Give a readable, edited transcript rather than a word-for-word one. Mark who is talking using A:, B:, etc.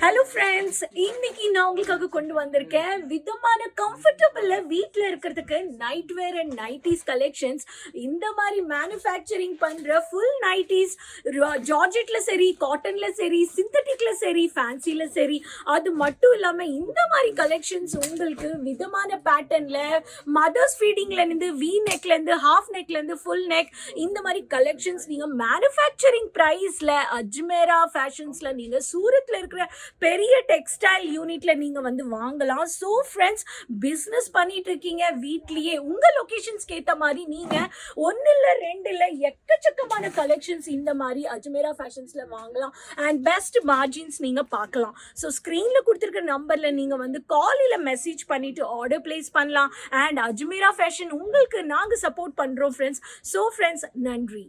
A: Hello friends, இன்னைக்கு நான் உங்களுக்காக கொண்டு வந்திருக்கேன் விதமான கம்ஃபர்டபுள்ல வீட்டில் இருக்கிறதுக்கு night where and nighties collections. இந்த மாதிரி மேனுஃபேக்சரிங் பண்ற ஃபுல் நைட்டிஸ் ஜார்ஜெட்ல சரி, காட்டன்ல சரி, சிந்தட்டிக்ல சரி, ஃபேன்சில சரி, அது மட்டும் இல்லாம இந்த மாதிரி கலெக்ஷன்ஸ் உங்களுக்கு விதமான பேட்டர்ன்ல மதர்ஸ் ஃபீடிங்ல இருந்து வி நெக்ல இருந்து ஹாஃப் நெக்ல இருந்து ஃபுல் நெக், இந்த மாதிரி கலெக்ஷன்ஸ் நீங்க மேனுஃபேக்சரிங் பிரைஸ்ல அஜ்மேரா ஃபேஷன்ஸ்ல நீங்க சூரத்ல இருக்கிற பெரிய டெக்ஸ்டைல் யூனிட்ல நீங்க வந்து வாங்கலாம். ஸோ ஃப்ரெண்ட்ஸ், பிஸ்னஸ் பண்ணிட்டு இருக்கீங்க வீட்லயே, உங்க லொகேஷன்ஸ்க்கு ஏற்ற மாதிரி நீங்க ஒன்னு இல்ல ரெண்டு இல்ல எக்கச்சக்கமான கலெக்ஷன்ஸ் இந்த மாதிரி அஜ்மேரா ஃபேஷன்ஸ்ல வாங்கலாம். அண்ட் பெஸ்ட் மார்ஜின்ஸ் நீங்க பார்க்கலாம். ஸோ ஸ்க்ரீன்ல கொடுத்துருக்க நம்பர்ல நீங்க வந்து கால் இல்ல மெசேஜ் பண்ணிட்டு ஆர்டர் பிளேஸ் பண்ணலாம். அண்ட் அஜ்மேரா ஃபேஷன் உங்களுக்கு நாங்க சப்போர்ட் பண்றோம் ஃப்ரெண்ட்ஸ். ஸோ ஃப்ரெண்ட்ஸ், நன்றி.